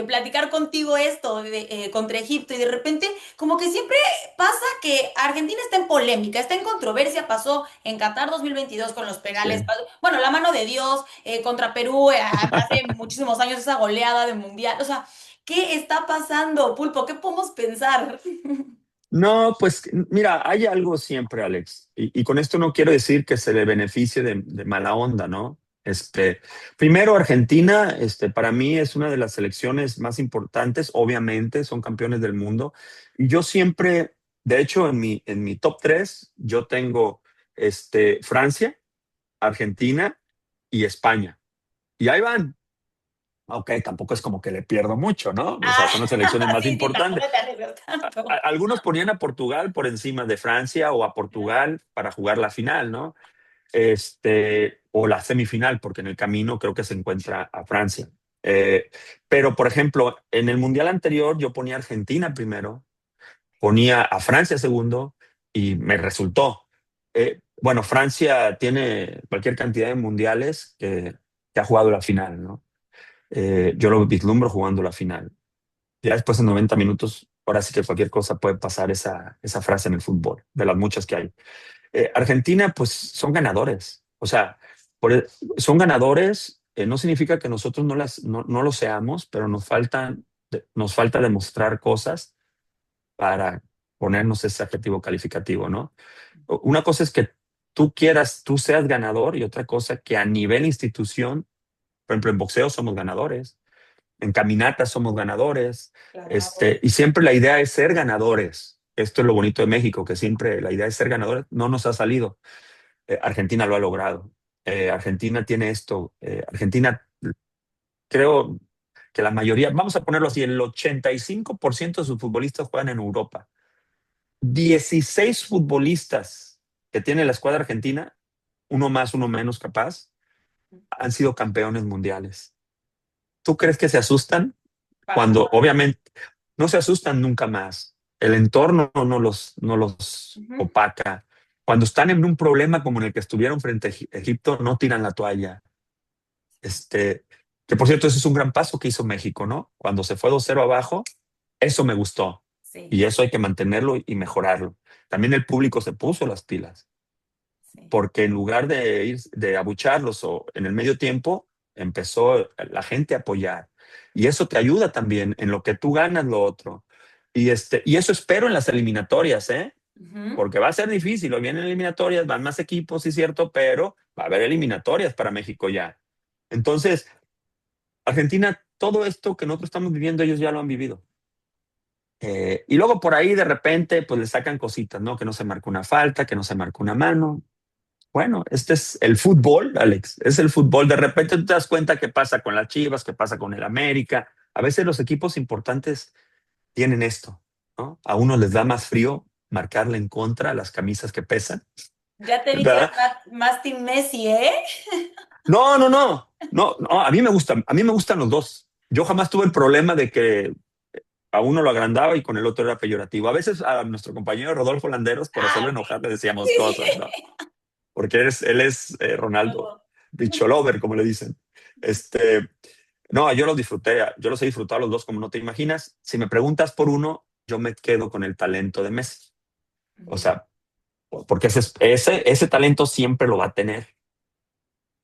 platicar contigo esto contra Egipto y de repente como que siempre pasa que Argentina está en polémica, está en controversia, pasó en Qatar 2022 con los penales, Sí. bueno, la mano de Dios contra Perú hace muchísimos años esa goleada de mundial, o sea, ¿qué está pasando, Pulpo? ¿Qué podemos pensar? No, pues mira, hay algo siempre, Alex, y con esto no quiero decir que se le beneficie de mala onda, ¿no? Primero, Argentina, para mí es una de las selecciones más importantes, obviamente, son campeones del mundo, y yo siempre, de hecho, en mi top 3 yo tengo Francia, Argentina y España, y ahí van. Ok, tampoco es como que le pierdo mucho, ¿no? O sea, Ah, son las elecciones más sí, sí, importantes. tampoco te arriesgas tanto. Algunos ponían a Portugal por encima de Francia o a Portugal para jugar la final, ¿no? O la semifinal, porque en el camino creo que se encuentra a Francia. Eh, pero, por ejemplo, en el Mundial anterior yo ponía a Argentina primero, ponía a Francia segundo y me resultó. Bueno, Francia tiene cualquier cantidad de mundiales que ha jugado la final, ¿no? Yo lo vislumbro jugando la final. Ya después en 90 minutos, ahora sí que cualquier cosa puede pasar esa frase en el fútbol, de las muchas que hay. Argentina, pues son ganadores. O sea, por- son ganadores, no significa que nosotros no lo seamos, pero nos falta demostrar cosas para ponernos ese adjetivo calificativo, ¿no? Una cosa es que tú seas ganador y otra cosa que a nivel institución, por ejemplo, en boxeo somos ganadores, en caminatas somos ganadores, Claro. y siempre la idea es ser ganadores. Esto es lo bonito de México, que siempre la idea es ser ganadores, no nos ha salido. Argentina lo ha logrado. Argentina tiene esto. Argentina, creo que la mayoría, vamos a ponerlo así, el 85% de sus futbolistas juegan en Europa. 16 futbolistas que tiene la escuadra argentina, uno más, uno menos capaz, han sido campeones mundiales. ¿Tú crees que se asustan? Para Cuando nada. obviamente no se asustan nunca más. El entorno no los Ujú. opaca. Cuando están en un problema como en el que estuvieron frente a Egipto, no tiran la toalla. Este, que por cierto, ese es un gran paso que hizo México, ¿no? Cuando se fue 2-0 abajo, eso me gustó. Sí, Y eso hay que mantenerlo y mejorarlo. También el público se puso las pilas, sí. porque en lugar de abucharlos o en el medio tiempo, empezó la gente a apoyar. Y eso te ayuda también en lo que tú ganas lo otro. Y eso espero en las eliminatorias, ¿eh? Ujú. Porque va a ser difícil. Hoy vienen eliminatorias, van más equipos, sí es cierto, pero va a haber eliminatorias para México ya. Entonces, Argentina, todo esto que nosotros estamos viviendo, ellos ya lo han vivido. Y luego por ahí de repente, pues le sacan cositas, ¿no? Que no se marcó una falta, que no se marcó una mano. Bueno, este es el fútbol, Alex, es el fútbol. De repente tú te das cuenta qué pasa con las Chivas, qué pasa con el América. A veces los equipos importantes tienen esto, ¿no? A uno les da más frío marcarle en contra a las camisas que pesan, Ya te vi que eres ¿verdad? más Team Messi, ¿eh? No, no, no, no, no, a mí me gustan los dos. Yo jamás tuve el problema de que a uno lo agrandaba y con el otro era peyorativo. A veces a nuestro compañero Rodolfo Landeros, por Ah, hacerlo ok. enojar, le decíamos cosas, Sí. ¿no? Porque él es Ronaldo, Bicholover, como le dicen. Este, no, yo los he disfrutado los dos como no te imaginas. Si me preguntas por uno, yo me quedo con el talento de Messi. O Ujú. sea, porque ese talento siempre lo va a tener,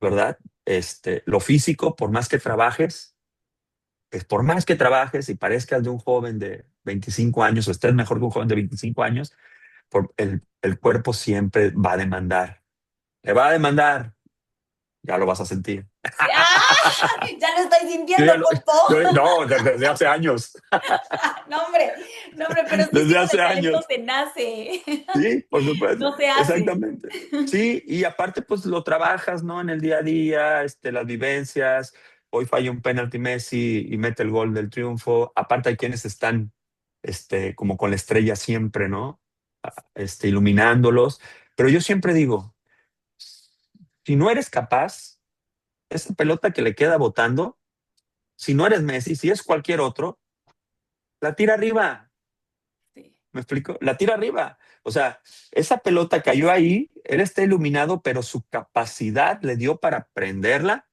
¿verdad? Lo físico, por más que trabajes y parezcas de un joven de 25 años o estés mejor que un joven de 25 años, el cuerpo siempre va a demandar. Le va a demandar, ya lo vas a sentir. Sí. ¡Ah! Ya lo estoy Yo sintiendo, ya lo, Pulpo. no, desde hace años, No, hombre, pero sí es que desde con hace el talento años. se nace, Sí, por supuesto, no se hace. exactamente. Sí, y aparte pues lo trabajas, ¿no? En el día a día, las vivencias. Hoy falla un penalti Messi y mete el gol del triunfo. Aparte hay quienes están, como con la estrella siempre, ¿no? Iluminándolos. Pero yo siempre digo, si no eres capaz, esa pelota que le queda botando, si no eres Messi, si es cualquier otro, la tira arriba. Sí. ¿Me explico? La tira arriba. O sea, esa pelota cayó ahí, él está iluminado, pero su capacidad le dio para prenderla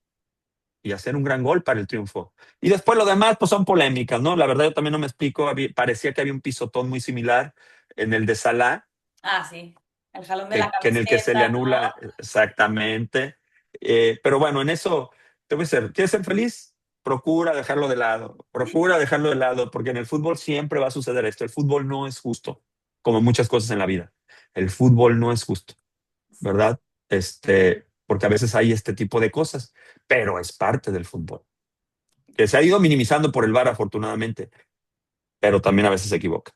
y hacer un gran gol para el triunfo. Y después lo demás, pues son polémicas, ¿no? La verdad yo también no me explico, parecía que había un pisotón muy similar en el de Salah, Ah, sí. El jalón de la que en el que se le camiseta, anula ¿no? exactamente. Pero bueno, en eso, te voy a decir, ¿quieres ser feliz? Procura dejarlo de lado, porque en el fútbol siempre va a suceder esto. El fútbol no es justo, como muchas cosas en la vida. El fútbol no es justo, Sí, ¿verdad? Porque a veces hay este tipo de cosas, pero es parte del fútbol, que se ha ido minimizando por el VAR, afortunadamente, pero también a veces se equivoca.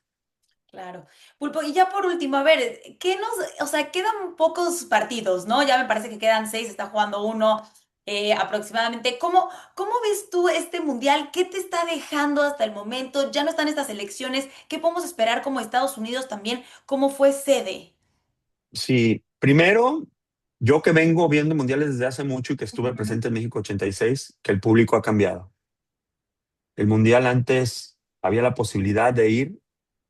claro. Pulpo, y ya por último, a ver, o sea, quedan pocos partidos, ¿no? Ya me parece que quedan 6, está jugando uno. aproximadamente. ¿Cómo ves tú este mundial? ¿Qué te está dejando hasta el momento? Ya no están estas elecciones. ¿Qué podemos esperar como Estados Unidos también? ¿Cómo fue sede? Sí, primero, yo que vengo viendo mundiales desde hace mucho y que estuve Ujú, presente en México 86, que el público ha cambiado. El mundial antes había la posibilidad de ir,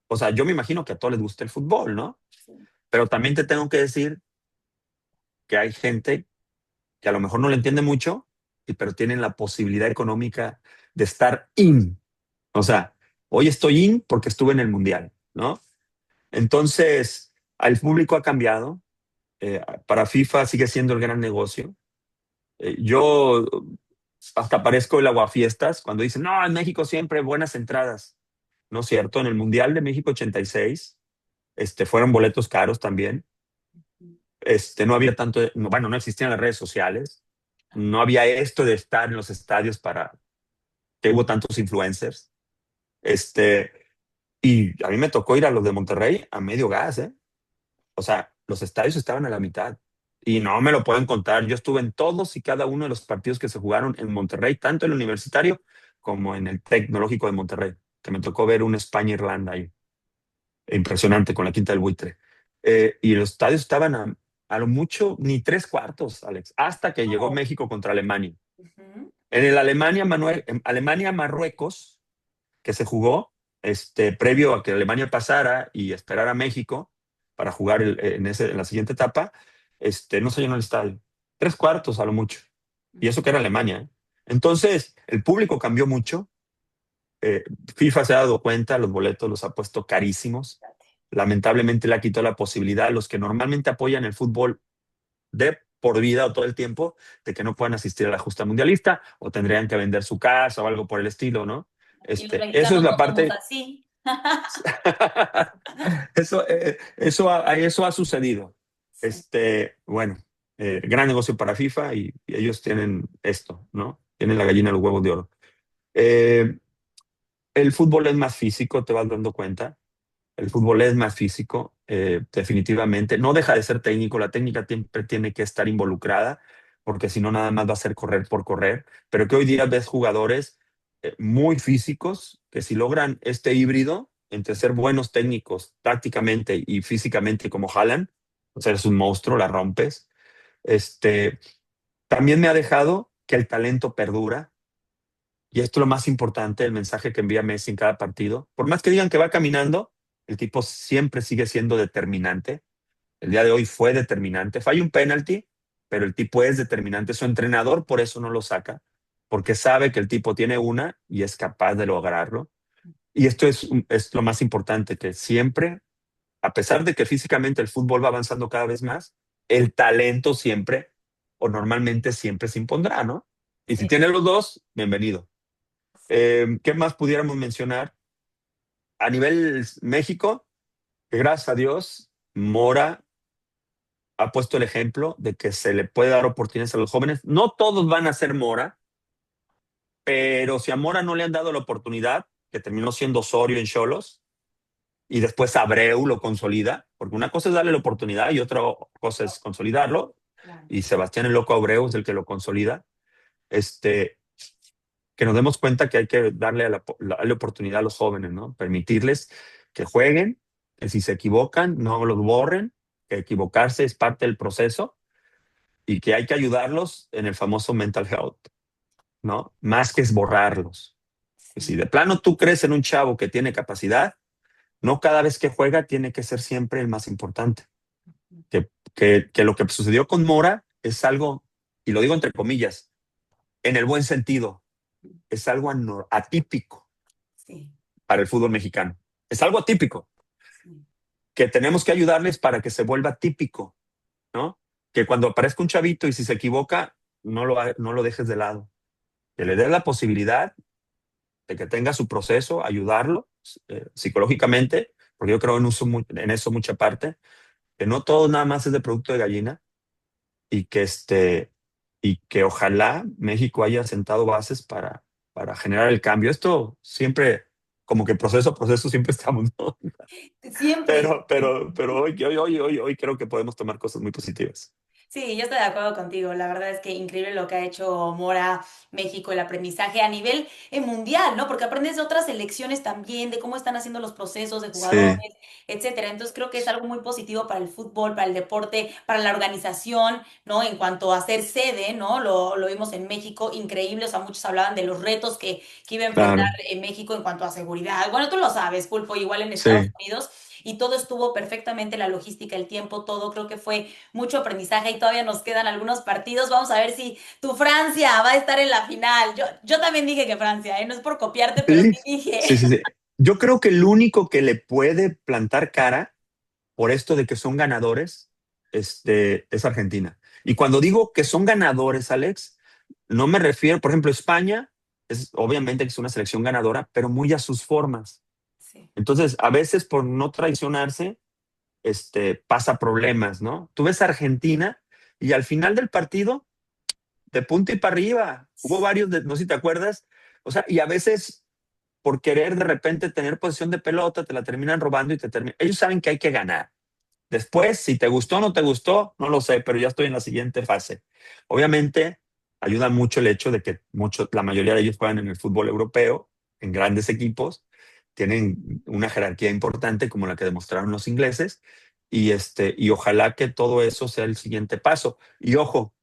o sea, yo me imagino que a todos les gusta el fútbol, ¿no? sí. Pero también te tengo que decir que hay gente que a lo mejor no le entiende mucho, pero tienen la posibilidad económica de estar in. O sea, hoy estoy in porque estuve en el mundial, ¿no? Entonces, el público ha cambiado. Para FIFA sigue siendo el gran negocio. Yo hasta parezco el aguafiestas cuando dicen, no, en México siempre buenas entradas. No es cierto, en el Mundial de México 86 fueron boletos caros también. No había tanto, bueno, no existían las redes sociales, no había esto de estar en los estadios para que hubo tantos influencers. Este, y a mí me tocó ir a los de Monterrey a medio gas, ¿eh? O sea, los estadios estaban a la mitad. Y no me lo pueden contar. Yo estuve en todos y cada uno de los partidos que se jugaron en Monterrey, tanto en el universitario como en el tecnológico de Monterrey, que me tocó ver un España-Irlanda ahí. Impresionante con la Quinta del Buitre. Y los estadios estaban a lo mucho ni tres cuartos, Alex, hasta que llegó Oh, México contra Alemania. ujú, En el Alemania-Marruecos, que se jugó previo a que Alemania pasara y esperar a México para jugar en la siguiente etapa, no se llenó el estadio. Tres cuartos a lo mucho. Y eso que era Alemania, ¿eh? Entonces, el público cambió mucho. Eh, FIFA se ha dado cuenta, los boletos los ha puesto carísimos. Lamentablemente le ha quitado la posibilidad a los que normalmente apoyan el fútbol de por vida o todo el tiempo de que no puedan asistir a la justa mundialista o tendrían que vender su casa o algo por el estilo, ¿no? y los Eso es mexicanos la no somos parte. así. Eso ha sucedido. Sí, Bueno, gran negocio para FIFA y ellos tienen esto, ¿no? Tienen la gallina de los huevos de oro. Eh, el fútbol es más físico, te vas dando cuenta. El fútbol es más físico, definitivamente. No deja de ser técnico, la técnica siempre tiene que estar involucrada, porque si no, nada más va a ser correr por correr. Pero que hoy día ves jugadores muy físicos que si logran este híbrido entre ser buenos técnicos tácticamente y físicamente como Haaland, o sea, eres un monstruo, la rompes. Este, también me ha dejado que el talento perdura. Y esto es lo más importante, el mensaje que envía Messi en cada partido. Por más que digan que va caminando, el tipo siempre sigue siendo determinante. El día de hoy fue determinante. Falla un penalti, pero el tipo es determinante. Su entrenador por eso no lo saca, porque sabe que el tipo tiene una y es capaz de lograrlo. Y esto es lo más importante, que siempre, a pesar de que físicamente el fútbol va avanzando cada vez más, el talento siempre o normalmente siempre se impondrá, ¿no? Y si sí, tiene los dos, bienvenido. ¿Qué más pudiéramos mencionar? A nivel México, gracias a Dios, Mora ha puesto el ejemplo de que se le puede dar oportunidades a los jóvenes. No todos van a ser Mora, pero si a Mora no le han dado la oportunidad, que terminó siendo Osorio en Cholos, y después Abreu lo consolida, porque una cosa es darle la oportunidad y otra cosa es consolidarlo, claro. y Sebastián el Loco Abreu es el que lo consolida. Este, que nos demos cuenta que hay que darle oportunidad a los jóvenes, ¿no? Permitirles que jueguen, que si se equivocan, no los borren, que equivocarse es parte del proceso y que hay que ayudarlos en el famoso mental health, ¿no? Más que es borrarlos. Si Sí. de plano tú crees en un chavo que tiene capacidad, no cada vez que juega tiene que ser siempre el más importante. Que lo que sucedió con Mora es algo, y lo digo entre comillas, en el buen sentido, es algo atípico Sí, para el fútbol mexicano. Es algo atípico sí, que tenemos que ayudarles para que se vuelva típico, ¿no? Que cuando aparezca un chavito y si se equivoca, no lo dejes de lado. Que le des la posibilidad de que tenga su proceso, ayudarlo psicológicamente, porque yo creo en eso mucha parte, que no todo nada más es de producto de gallina y que ojalá México haya sentado bases para generar el cambio. Esto siempre, como que proceso a proceso siempre estamos, ¿no? siempre. Pero hoy creo que podemos tomar cosas muy positivas. Sí, yo estoy de acuerdo contigo. La verdad es que increíble lo que ha hecho Mora, México, el aprendizaje a nivel mundial, ¿no? Porque aprendes de otras selecciones también, de cómo están haciendo los procesos de jugadores, Sí, etcétera. Entonces creo que es algo muy positivo para el fútbol, para el deporte, para la organización, ¿no? En cuanto a ser sede, ¿no? Lo vimos en México, increíble. O sea, muchos hablaban de los retos que iba a enfrentar claro, en México en cuanto a seguridad. Bueno, tú lo sabes, Pulpo, igual en Estados sí. Unidos. Y todo estuvo perfectamente, la logística, el tiempo, todo. Creo que fue mucho aprendizaje y todavía nos quedan algunos partidos. Vamos a ver si tu Francia va a estar en la final. Yo también dije que Francia, ¿eh? No es por copiarte, pero Sí, sí dije. sí, sí, sí. Yo creo que el único que le puede plantar cara por esto de que son ganadores, es Argentina. Y cuando digo que son ganadores, Alex, no me refiero, por ejemplo, España es obviamente que es una selección ganadora, pero muy a sus formas. Sí, Entonces, a veces por no traicionarse, pasa problemas, ¿no? Tú ves a Argentina y al final del partido, de punta y para arriba, hubo varios, no sé si te acuerdas, o sea, y a veces por querer de repente tener posición de pelota, te la terminan robando y te terminan. Ellos saben que hay que ganar. Después, si te gustó o no te gustó, no lo sé, pero ya estoy en la siguiente fase. Obviamente, ayuda mucho el hecho de que la mayoría de ellos juegan en el fútbol europeo, en grandes equipos, tienen una jerarquía importante como la que demostraron los ingleses, y ojalá que todo eso sea el siguiente paso. Y ojo,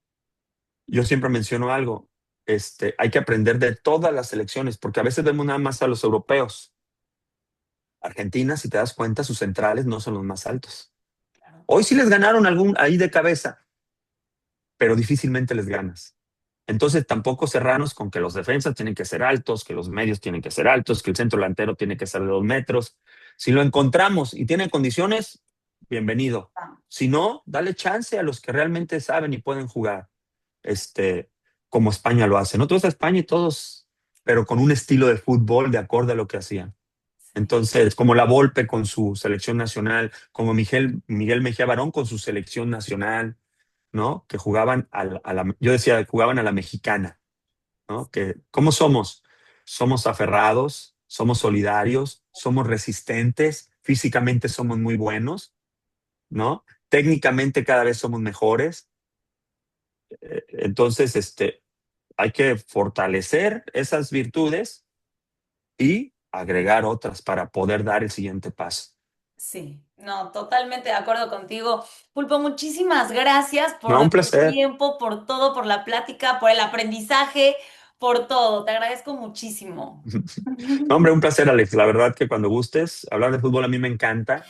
yo siempre menciono algo, hay que aprender de todas las selecciones, porque a veces vemos nada más a los europeos. Argentina, si te das cuenta, sus centrales no son los más altos. claro. Hoy sí les ganaron algún ahí de cabeza, pero difícilmente les ganas. Entonces tampoco cerrarnos con que los defensas tienen que ser altos, que los medios tienen que ser altos, que el centro delantero tiene que ser de 2 metros. Si lo encontramos y tiene condiciones, bienvenido. Si no, dale chance a los que realmente saben y pueden jugar, este, como España lo hace. No todos a España y todos, pero con un estilo de fútbol de acorde a lo que hacían. Sí, Entonces, como la Volpe con su selección nacional, como Miguel Mejía Barón con su selección nacional, ¿no? Que jugaban yo decía, jugaban a la mexicana, ¿no? Que, ¿cómo somos? Somos aferrados, somos solidarios, somos resistentes, físicamente somos muy buenos, ¿no? Técnicamente cada vez somos mejores. Entonces, hay que fortalecer esas virtudes y agregar otras para poder dar el siguiente paso. sí, no, totalmente de acuerdo contigo. Pulpo, muchísimas gracias No, un por tu placer. tiempo, por todo, por la plática, por el aprendizaje, por todo. Te agradezco muchísimo. No, hombre, un placer, Alex. La verdad que cuando gustes, hablar de fútbol a mí me encanta.